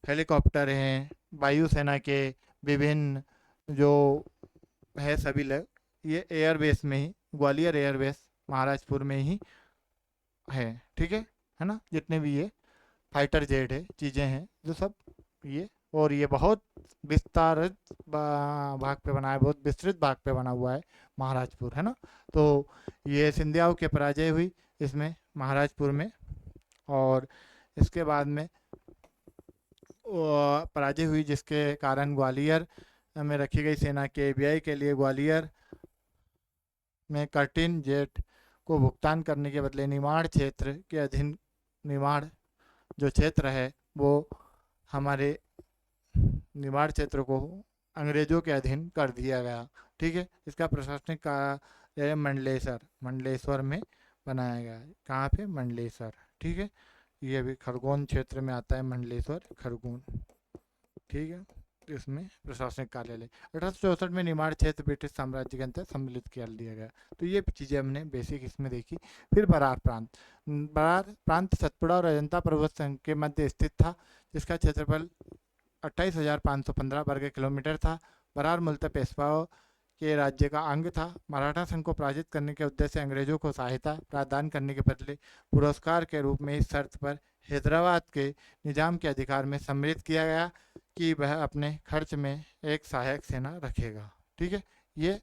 हेलीकॉप्टर हैं, वायुसेना के विभिन्न जो है सभी लोग, ये एयरबेस में ही, ग्वालियर एयरबेस महाराजपुर में ही है। ठीक है ना, जितने भी ये फाइटर जेट है चीज़ें हैं जो सब ये, और ये बहुत विस्तारित भाग पे बना है, बहुत विस्तृत भाग पे बना हुआ है महाराजपुर, है ना। तो ये सिंधियाओं की पराजय हुई इसमें महाराजपुर में, और इसके बाद में पराजय हुई जिसके कारण ग्वालियर में रखी गई सेना के व्यय के लिए ग्वालियर में कर्टिन जेट को भुगतान करने के बदले निमाड़ क्षेत्र के अधीन, निमाड़ जो क्षेत्र है वो हमारे निमाड़ क्षेत्र को अंग्रेजों के अधीन कर दिया गया। ठीक है, इसका प्रशासनिक कार्य मंडलेश्वर में बनाया गया है। कहाँ पे, मंडलेश्वर। ठीक है, ये भी खरगोन क्षेत्र में आता है, मंडलेश्वर खरगोन। ठीक है, इसमें प्रशासनिक कार्यालय 1864 में निमाड़ क्षेत्र ब्रिटिश साम्राज्य के अंतर्गत सम्मिलित कर दिया गया। तो ये चीज़ें हमने बेसिक इसमें देखी। फिर बरार प्रांत, बरार प्रांत सतपुड़ा और अजंता पर्वत संघ के मध्य स्थित था, जिसका क्षेत्रफल 28,515 वर्ग किलोमीटर था। बरार मूलतः पेशवाओं के राज्य का अंग था। मराठा संघ को पराजित करने के उद्देश्य से अंग्रेजों को सहायता प्रदान करने के बदले पुरस्कार के रूप में इस शर्त पर हैदराबाद के निजाम के अधिकार में सम्मिलित किया गया कि वह अपने खर्च में एक सहायक सेना रखेगा। ठीक है, ये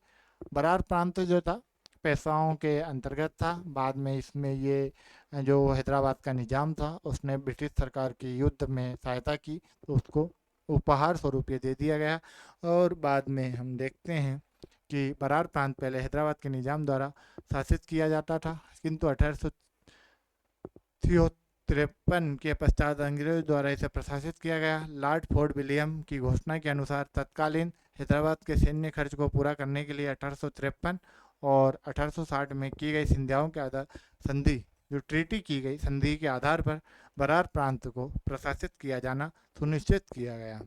बरार प्रांत जो था पेशवाओं के अंतर्गत था। बाद में इसमें ये जो हैदराबाद का निजाम था उसने ब्रिटिश सरकार की युद्ध में सहायता की, तो उसको उपहार स्वरूप ये दे दिया गया। और बाद में हम देखते हैं कि बरार प्रांत पहले हैदराबाद के निजाम द्वारा शासित किया जाता था, किंतु 1853 के पश्चात अंग्रेजों द्वारा इसे प्रशासित किया गया। लॉर्ड फोर्ट विलियम की घोषणा के अनुसार तत्कालीन हैदराबाद के सैन्य खर्च को पूरा करने के लिए 1853 और 1860 में की गई सिंधियाओं के आधार संधि, जो ट्रीटी की गई संधि के आधार पर बरार प्रांत को प्रशासित किया जाना सुनिश्चित किया गया।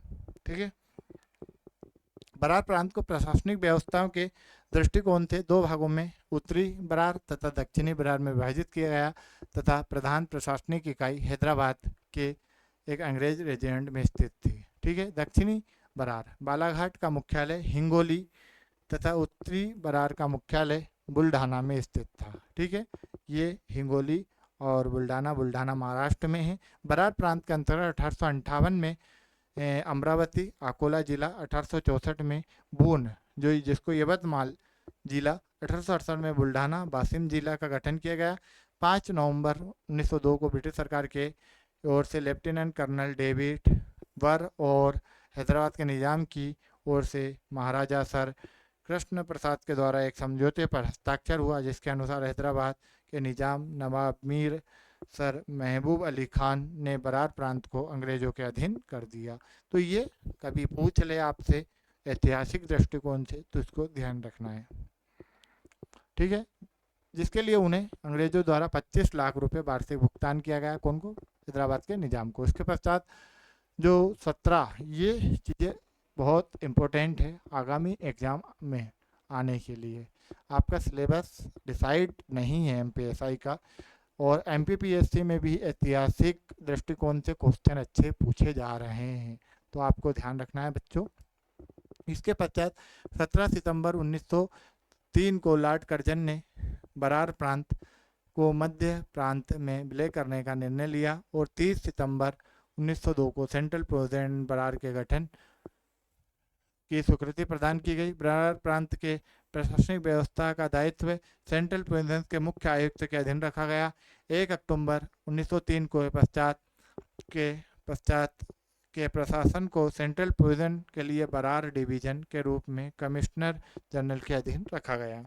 ठीक है, बरार प्रांत को प्रशासनिक व्यवस्थाओं के दृष्टिकोण से दो भागों में उत्तरी बरार तथा दक्षिणी बरार में विभाजित किया गया, तथा प्रधान प्रशासनिक इकाई हैदराबाद के एक अंग्रेज रेजिमेंट में स्थित थी। ठीक है, दक्षिणी बरार बालाघाट का मुख्यालय हिंगोली तथा उत्तरी बरार का मुख्यालय बुल्ढाना में स्थित था। ठीक है, ये हिंगोली और बुल्ढाना महाराष्ट्र में है। बरार प्रांत के अंतर्गत 1858 में अमरावती अकोला जिला, 1864 में बून जो जिसको यवतमाल जिला, 1868 में बुल्ढाना वासिम जिला का गठन किया गया। 5 नवंबर 1902 को ब्रिटिश सरकार के ओर से लेफ्टिनेंट कर्नल डेविड वर और हैदराबाद के निजाम की ओर से महाराजा सर कृष्ण प्रसाद के द्वारा एक समझौते पर हस्ताक्षर हुआ, जिसके अनुसार हैदराबाद के निजाम नवाब मीर सर महबूब अली खान ने बरार प्रांत को अंग्रेजों के अधीन कर दिया। तो ये कभी पूछ ले आपसे ऐतिहासिक दृष्टिकोण से, तो इसको ध्यान रखना है। ठीक है, जिसके लिए उन्हें अंग्रेजों द्वारा 25 लाख रुपए वार्षिक भुगतान किया गया। कौन को? हैदराबाद के निजाम को। इसके पश्चात जो 17, ये चीज़ें बहुत इम्पोर्टेंट है आगामी एग्जाम में आने के लिए। आपका सिलेबस डिसाइड नहीं है एमपीएसआई का, और एमपीपीएससी में भी ऐतिहासिक दृष्टिकोण से क्वेश्चन अच्छे पूछे जा रहे हैं, तो आपको ध्यान रखना है बच्चों। इसके पश्चात 17 सितंबर 1903 को लॉर्ड कर्जन ने बरार प्रांत को मध्य प्रांत में विलय करने का निर्णय लिया, और 30 सितंबर 1902 को सेंट्रल प्रोविंस बरार के गठन की स्वीकृति प्रदान की गई। बरार प्रांत के प्रशासनिक व्यवस्था का दायित्व सेंट्रल प्रोविंस के मुख्य आयुक्त के अधीन रखा गया। 1 अक्टूबर 1903 को पश्चात के प्रशासन को सेंट्रल प्रोविंस के लिए बरार डिवीजन के रूप में कमिश्नर जनरल के अधीन रखा गया।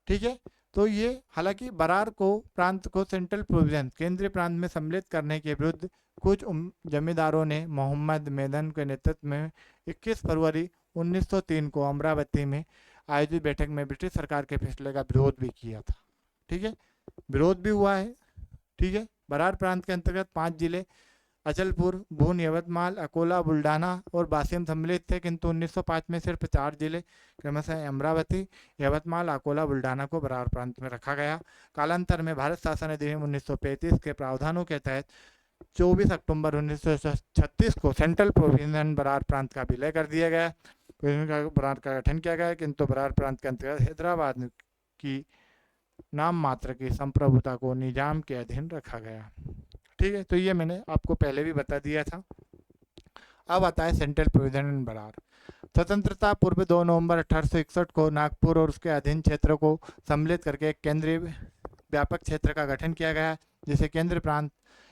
ठीक है, तो ये हालांकि बरार को प्रांत को सेंट्रल प्रोविंस केंद्रीय प्रांत में सम्मिलित करने के विरुद्ध कुछ जमींदारों ने मोहम्मद मेदन के नेतृत्व में 21 फरवरी 1903 को अमरावती में आयोजित बैठक में ब्रिटिश सरकार के फैसले का विरोध भी किया था। ठीक है, विरोध भी हुआ है। ठीक है, बरार प्रांत के अंतर्गत 5 जिले अचलपुर, भून, यवतमाल, अकोला, बुल्ढाना और वाशिम सम्मिलित थे, किंतु 1905 में सिर्फ 4 जिले क्रमशः अमरावती, यवतमाल, अकोला, बुल्ढाना को बरार प्रांत में रखा गया। कालांतर में भारत शासन अधिनियम 1935 के प्रावधानों के तहत 24 अक्टूबर 1936 को सेंट्रल प्रोविंस बरार प्रांत का विलय कर दिया गया, बरार का गठन किया गया, किंतु बरार प्रांत के अंतर्गत हैदराबाद की नाम मात्र की संप्रभुता को निजाम के अधीन रखा गया। ठीक है, तो ये मैंने आपको पहले भी बता दिया था। अब आता है सेंट्रल प्रोविंस बरार। स्वतंत्रता पूर्व 2 नवंबर 1861 को नागपुर और उसके अधीन क्षेत्र को सम्मिलित करके एक केंद्रीय व्यापक क्षेत्र का गठन किया गया, जिसे केंद्र प्रांत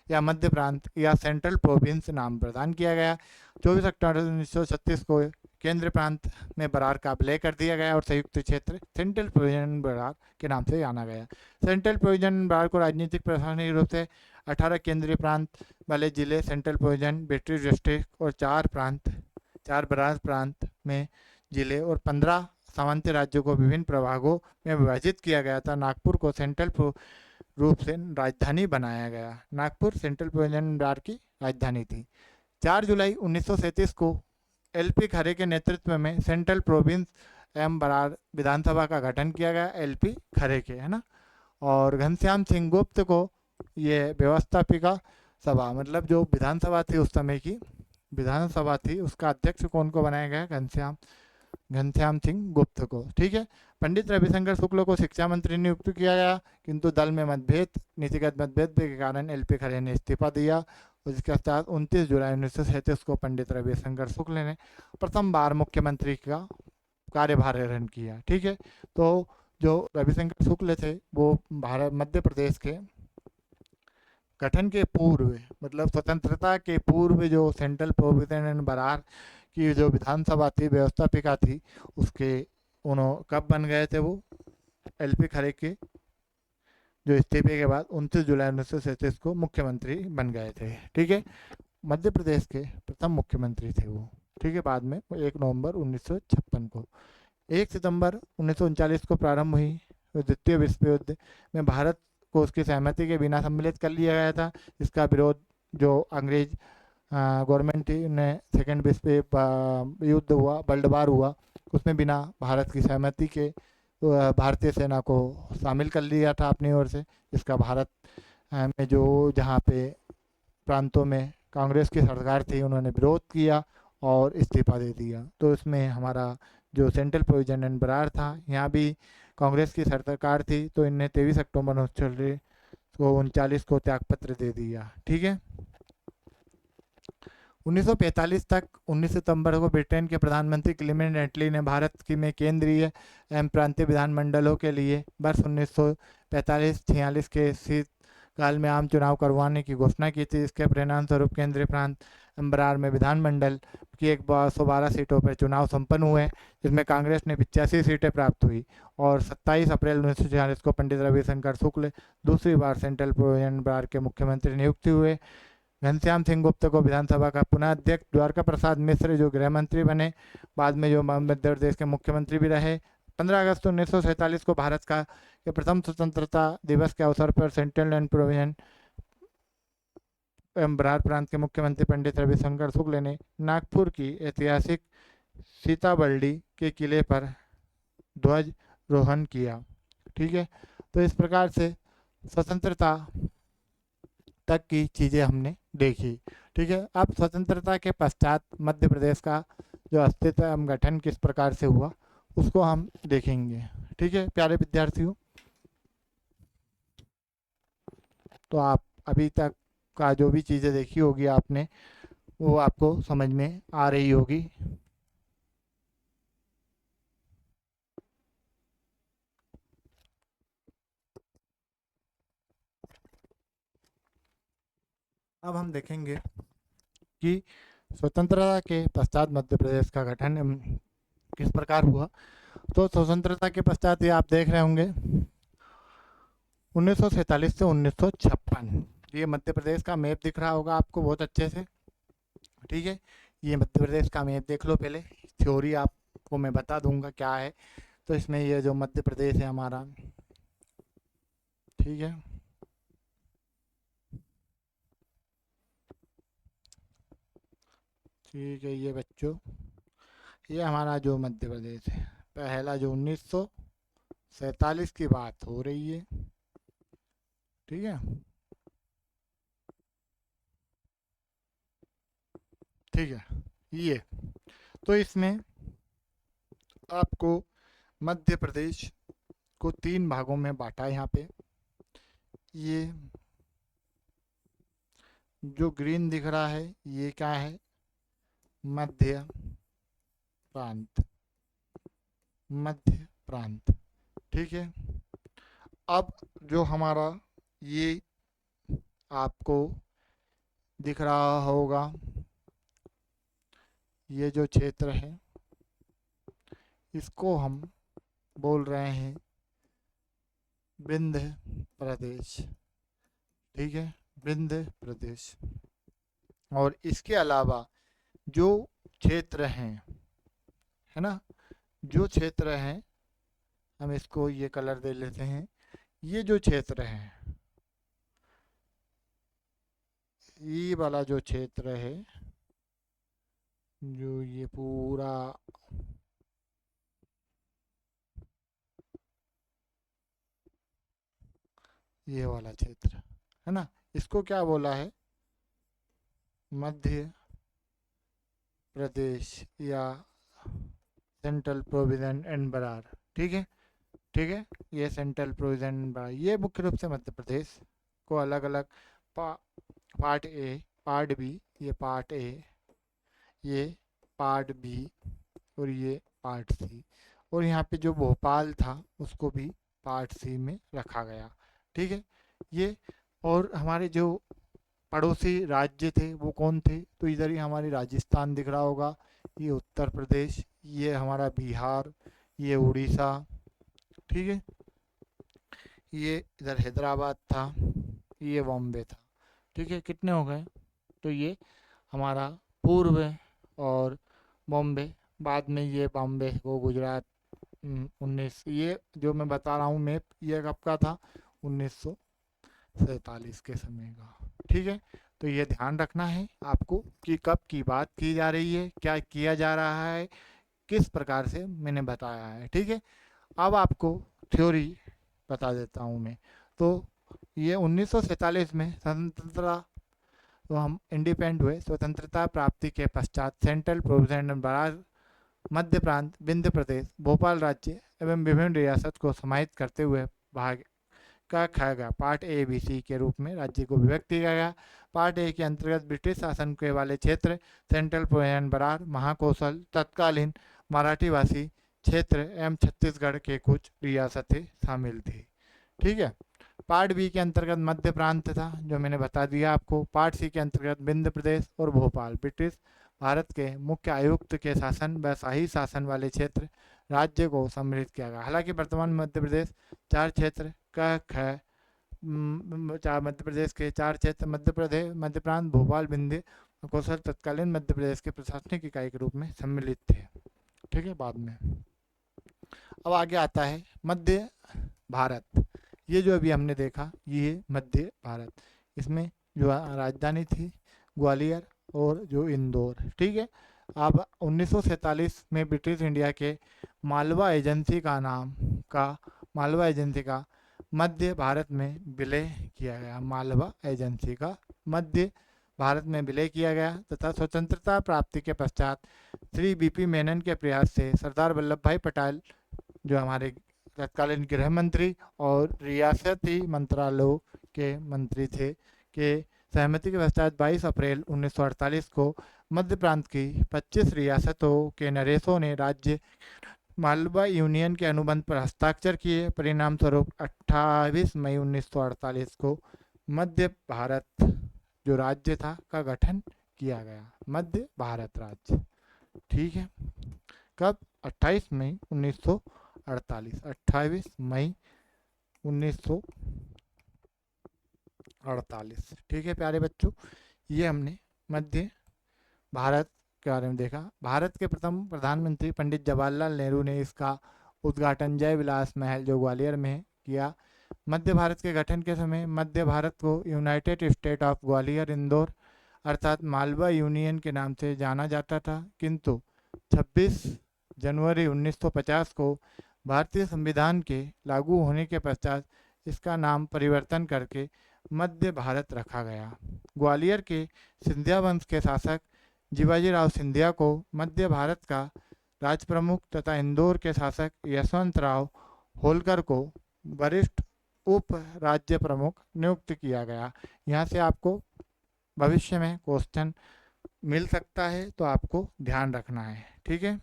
या मध्य प्रांत या सेंट्रल प्रोविंस नाम प्रदान किया गया। 24 अक्टूबर 1936 को केंद्र प्रांत में बरार का विलय कर दिया गया और संयुक्त क्षेत्र सेंट्रल प्रोविंस बरार के नाम से जाना गया। सेंट्रल प्रोविंस बरार को राजनीतिक प्रशासनिक रूप से 18 केंद्रीय प्रांत वाले जिले सेंट्रल प्रोविंस, ब्रिटिश डिस्ट्रिक्ट और 4 बरार प्रांत में जिले और 15 सामंती राज्यों को विभिन्न प्रभागों में विभाजित किया गया था। नागपुर को सेंट्रल रूप से राजधानी बनाया गया। नागपुर सेंट्रल प्रोविंस बरार की राजधानी थी। 4 जुलाई 1937 को एलपी खरे के नेतृत्व में सेंट्रल प्रोविंस एवं बरार विधानसभा का गठन किया गया, एलपी खरे के, है ना। और घनश्याम सिंह गुप्त को ये व्यवस्थापिका सभा, मतलब जो विधानसभा थी उस समय की विधानसभा थी, उसका अध्यक्ष कौन को बनाया गया? घनश्याम सिंह गुप्त को। ठीक है, पंडित रविशंकर शुक्ल को शिक्षा मंत्री नियुक्त किया गया, किंतु दल में नीतिगत मतभेद के कारण एलपी खरे ने इस्तीफा दिया। उसके साथ 29 जुलाई 1937 को पंडित रविशंकर शुक्ल ने प्रथम बार मुख्यमंत्री का कार्यभार ग्रहण किया। ठीक है, तो जो रविशंकर शुक्ल थे वो मध्य प्रदेश के गठन के पूर्व, मतलब स्वतंत्रता के पूर्व, जो सेंट्रल प्रोविंस बरार की जो विधानसभा थी, व्यवस्थापिका थी, उसके उन्होंने कब बन गए थे? वो एलपी खरे के जो इस्तीफे के बाद 29 जुलाई 1937 को मुख्यमंत्री बन गए थे। ठीक है, मध्य प्रदेश के प्रथम मुख्यमंत्री थे वो। ठीक है, बाद में 1 नवंबर 1956 को 1 सितंबर 1939 को प्रारंभ हुई द्वितीय विश्व युद्ध में भारत को उसकी सहमति के बिना सम्मिलित कर लिया गया था, जिसका विरोध जो अंग्रेज गवर्नमेंट ने सेकेंड विश्व युद्ध हुआ, वर्ल्ड वार हुआ, उसमें बिना भारत की सहमति के भारतीय सेना को शामिल कर लिया था अपनी ओर से। इसका भारत में जो जहाँ पे प्रांतों में कांग्रेस की सरकार थी उन्होंने विरोध किया और इस्तीफा दे दिया। तो इसमें हमारा जो सेंट्रल प्रोविंस बरार था, यहाँ भी कांग्रेस की सरकार थी, तो इनने 23 अक्टूबर 1939 को त्यागपत्र दे दिया। ठीक है, 1945 तक 19 सितंबर को ब्रिटेन के प्रधानमंत्री क्लेमेंट एटली ने भारत की में केंद्रीय एवं प्रांतीय विधानमंडलों के लिए वर्ष 1945-46 के शीतकाल में आम चुनाव करवाने की घोषणा की थी। इसके परिणाम स्वरूप केंद्रीय प्रांत बरार में विधानमंडल की 112 सीटों पर चुनाव संपन्न हुए, जिसमें कांग्रेस ने 85 सीटें प्राप्त हुई और 27 अप्रैल 1946 को पंडित रविशंकर शुक्ल दूसरी बार सेंट्रल प्रोविंस बरार के मुख्यमंत्री नियुक्त हुए। घनश्याम सिंह गुप्त को विधानसभा का पुनः अध्यक्ष, द्वारका प्रसाद मिश्र जो गृह मंत्री बने, बाद में जो मध्य प्रदेश के मुख्यमंत्री भी रहे। 15 अगस्त 1947 को भारत का के प्रथम स्वतंत्रता दिवस के अवसर पर सेंट्रल एंड प्रोविजन एवं बिहार प्रांत के मुख्यमंत्री पंडित रविशंकर शुक्ल ने नागपुर की ऐतिहासिक सीताबर्डी के किले पर ध्वज रोहण किया। ठीक है, तो इस प्रकार से स्वतंत्रता तक की चीज़ें हमने देखी। ठीक है, अब स्वतंत्रता के पश्चात मध्य प्रदेश का जो अस्तित्व एवं गठन किस प्रकार से हुआ उसको हम देखेंगे। ठीक है प्यारे विद्यार्थियों, तो आप अभी तक का जो भी चीज़ें देखी होगी आपने वो आपको समझ में आ रही होगी। अब हम देखेंगे कि स्वतंत्रता के पश्चात मध्य प्रदेश का गठन किस प्रकार हुआ। तो स्वतंत्रता के पश्चात ये आप देख रहे होंगे 1947 से 1956, ये मध्य प्रदेश का मैप दिख रहा होगा आपको बहुत अच्छे से। ठीक है, ये मध्य प्रदेश का मैप देख लो, पहले थ्योरी आपको मैं बता दूंगा क्या है। तो इसमें ये जो मध्य प्रदेश है हमारा, ठीक है, ठीक है, ये बच्चों ये हमारा जो मध्य प्रदेश है पहला जो 1947 की बात हो रही है। ठीक है, ठीक है, ये तो इसमें आपको मध्य प्रदेश को 3 भागों में बांटा है। यहाँ पे ये जो ग्रीन दिख रहा है ये क्या है, मध्य प्रांत, मध्य प्रांत। ठीक है, अब जो हमारा ये आपको दिख रहा होगा ये जो क्षेत्र है इसको हम बोल रहे हैं विंध्य प्रदेश। ठीक है, विंध्य प्रदेश। और इसके अलावा जो क्षेत्र हैं, है ना, जो क्षेत्र हैं हम इसको ये कलर दे लेते हैं, ये जो क्षेत्र है, ये वाला जो क्षेत्र है, जो ये पूरा ये वाला क्षेत्र है ना, इसको क्या बोला है, मध्य प्रदेश या सेंट्रल प्रोविजन एंड बरार। ठीक है, ठीक है, ये सेंट्रल प्रोविजन एंड बरार, ये मुख्य रूप से मध्य प्रदेश को अलग अलग पार्ट ए, पार्ट बी, ये पार्ट ए, ये पार्ट बी और ये पार्ट सी, और यहाँ पे जो भोपाल था उसको भी पार्ट सी में रखा गया। ठीक है, ये और हमारे जो पड़ोसी राज्य थे वो कौन थे, तो इधर ही हमारी राजस्थान दिख रहा होगा, ये उत्तर प्रदेश, ये हमारा बिहार, ये उड़ीसा। ठीक है, ये इधर हैदराबाद था, ये बॉम्बे था। ठीक है, कितने हो गए, तो ये हमारा पूर्व और बॉम्बे, बाद में ये बॉम्बे को गुजरात 19, ये जो मैं बता रहा हूँ मैप ये कब का था, 1947 के समय का। ठीक है, तो ये ध्यान रखना है आपको कि कब की बात की जा रही है, क्या किया जा रहा है, किस प्रकार से मैंने बताया है। ठीक है, अब आपको थ्योरी बता देता हूँ मैं। तो ये 1947 में स्वतंत्रता, तो हम इंडिपेंडेंट हुए, स्वतंत्रता प्राप्ति के पश्चात सेंट्रल प्रोविजन बरार मध्य प्रांत, विंध्य प्रदेश, भोपाल राज्य एवं विभिन्न रियासत को समाहित करते हुए भाग का खाया गया पार्ट ए बी सी के रूप में राज्य को विभक्त किया गया। पार्ट ए के अंतर्गत ब्रिटिश शासन के वाले क्षेत्र सेंट्रल प्रोविजन बरार, महाकौशल, तत्कालीन मराठीवासी क्षेत्र एवं छत्तीसगढ़ के कुछ रियासतें शामिल थी। ठीक है, पार्ट बी के अंतर्गत मध्य प्रांत था जो मैंने बता दिया आपको। पार्ट सी के अंतर्गत विंध्य प्रदेश और भोपाल ब्रिटिश भारत के मुख्य आयुक्त के शासन व शाही शासन वाले क्षेत्र राज्य को सम्मिलित किया गया। हालांकि वर्तमान मध्य प्रदेश 4 क्षेत्र क, ख, मध्य प्रदेश के 4 क्षेत्र मध्य प्रदेश, मध्य प्रांत, भोपाल, विंध्य और कौशल तत्कालीन मध्य प्रदेश के प्रशासनिक इकाई के रूप में सम्मिलित थे। ठीक है, बाद में अब आगे आता है मध्य भारत। ये जो अभी हमने देखा ये मध्य भारत, इसमें जो राजधानी थी ग्वालियर और जो इंदौर। ठीक है, अब 1947 में ब्रिटिश इंडिया के मालवा एजेंसी का मध्य भारत में विलय किया गया। मालवा एजेंसी का मध्य भारत में विलय किया गया तथा स्वतंत्रता प्राप्ति के पश्चात श्री बीपी मेनन के प्रयास से सरदार वल्लभ भाई पटेल जो हमारे तत्कालीन गृह मंत्री और रियासती मंत्रालयों के मंत्री थे के सहमति के पश्चात 22 अप्रैल 1948 को मध्य प्रांत की 25 रियासतों के नरेशों ने राज्य मालवा यूनियन के अनुबंध पर हस्ताक्षर किए। परिणाम स्वरूप 28 मई 1948 को मध्य भारत जो राज्य था का गठन किया गया, मध्य भारत राज्य। ठीक है, कब? 28 मई 1948, 28 मई 1948। ठीक है प्यारे बच्चों, ये हमने मध्य भारत के बारे में देखा। भारत के प्रथम प्रधानमंत्री पंडित जवाहरलाल नेहरू ने इसका उद्घाटन जय विलास महल जो ग्वालियर में किया। मध्य भारत के गठन के समय मध्य भारत को United state of Gwalior Indore अर्थात मालवा यूनियन के नाम से जाना जाता था, किंतु 26 जनवरी 1950 को भारतीय संविधान के लागू होने के पश्चात इसका नाम परिवर्तन करके मध्य भारत रखा गया। ग्वालियर के सिंधिया वंश के शासक जीवाजीराव सिंधिया को मध्य भारत का राज प्रमुख तथा इंदौर के शासक यशवंतराव होलकर को वरिष्ठ उप राज्य प्रमुख नियुक्त किया गया। यहाँ से आपको भविष्य में क्वेश्चन मिल सकता है, तो आपको ध्यान रखना है। ठीक है,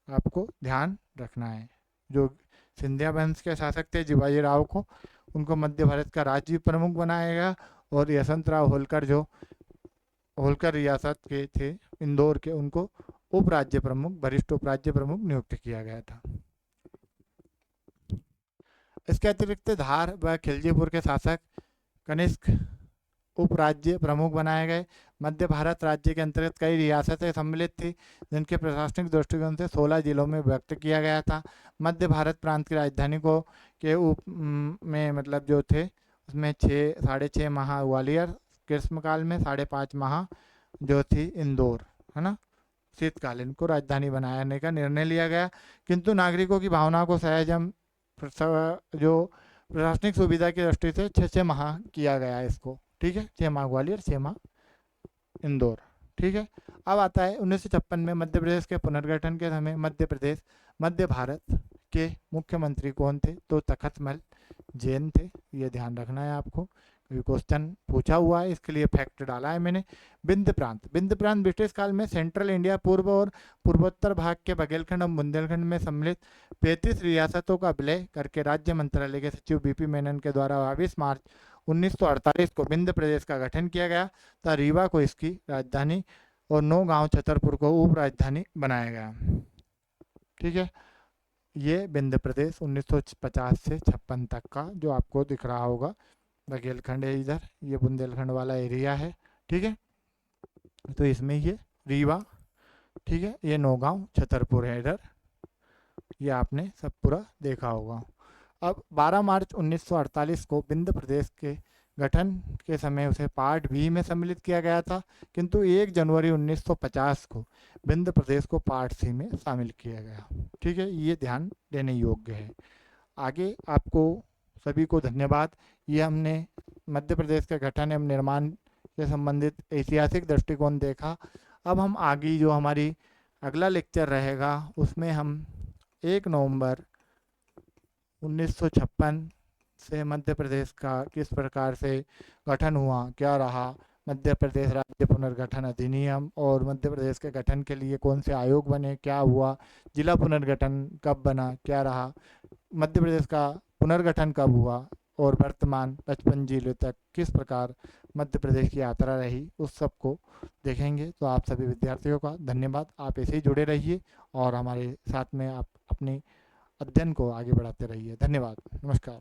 आपको ध्यान रखना है। जो सिंधिया वंश के शासक थे जीवाजीराव को, उनको मध्य भारत का राज्य प्रमुख बनाया गया और यशवंतराव होलकर जो होलकर रियासत के थे इंदौर के, उनको उप राज्य प्रमुख वरिष्ठ उप राज्य प्रमुख नियुक्त किया गया था। इसके अतिरिक्त धार व खिलजीपुर के शासक कनिष्क उप राज्य प्रमुख बनाए गए। मध्य भारत राज्य के अंतर्गत कई रियासतें सम्मिलित थी जिनके प्रशासनिक दृष्टिकोण से 16 जिलों में व्यक्त किया गया था। मध्य भारत प्रांत की राजधानी को के उप में मतलब जो थे उसमें 6.5 माह ग्वालियर ग्रीष्मकाल में, 5.5 माह जो थी इंदौर, है ना, शीतकालीन को राजधानी बनाने का निर्णय लिया गया। किंतु नागरिकों की भावना को सहजम जो प्रशासनिक सुविधा की दृष्टि से 6 माह किया गया इसको। ठीक है, 6 माह ग्वालियर, 6 माह इंदौर। ठीक है, अब आता है 1956 में मध्य प्रदेश के पुनर्गठन के समय मध्य भारत के मुख्यमंत्री कौन थे? तो तखतमल जैन थे। ये ध्यान रखना है आपको, क्वेश्चन पूछा हुआ है, इसके लिए फैक्ट डाला है मैंने। विंध्य प्रांत ब्रिटिश काल में सेंट्रल इंडिया पूर्व और पूर्वोत्तर भाग के बघेलखंड और बुंदेलखंड में सम्मिलित 35 रियासतों का विलय करके राज्य मंत्रालय के सचिव बीपी मेनन के द्वारा 22 मार्च 1948 को विंध्य प्रदेश का गठन किया गया तथा रीवा को इसकी राजधानी और नौगांव छतरपुर को उप राजधानी बनाया गया। ठीक है, ये विंध्य प्रदेश 1950 से 56 तक का जो आपको दिख रहा होगा, बघेलखंड है इधर, ये बुंदेलखंड वाला एरिया है। ठीक है, तो इसमें ये रीवा, ठीक है, ये नौगांव छतरपुर है इधर, ये आपने सब पूरा देखा होगा। अब 12 मार्च 1948 को विंध्य प्रदेश के गठन के समय उसे पार्ट बी में सम्मिलित किया गया था, किंतु 1 जनवरी 1950 को विंध्य प्रदेश को पार्ट सी में शामिल किया गया। ठीक है, ये ध्यान देने योग्य है। आगे आपको सभी को धन्यवाद। ये हमने मध्य प्रदेश के गठन एवं निर्माण से संबंधित ऐतिहासिक दृष्टिकोण देखा। अब हम आगे जो हमारी अगला लेक्चर रहेगा उसमें हम 1 नवंबर 1956 से मध्य प्रदेश का किस प्रकार से गठन हुआ, क्या रहा, मध्य प्रदेश राज्य पुनर्गठन अधिनियम और मध्य प्रदेश के गठन के लिए कौन से आयोग बने, क्या हुआ, जिला पुनर्गठन कब बना, क्या रहा, मध्य प्रदेश का पुनर्गठन कब हुआ और वर्तमान 55 जिलों तक किस प्रकार मध्य प्रदेश की यात्रा रही, उस सब को देखेंगे। तो आप सभी विद्यार्थियों का धन्यवाद। आप ऐसे ही जुड़े रहिए और हमारे साथ में आप अपनी अध्ययन को आगे बढ़ाते रहिए। धन्यवाद, नमस्कार।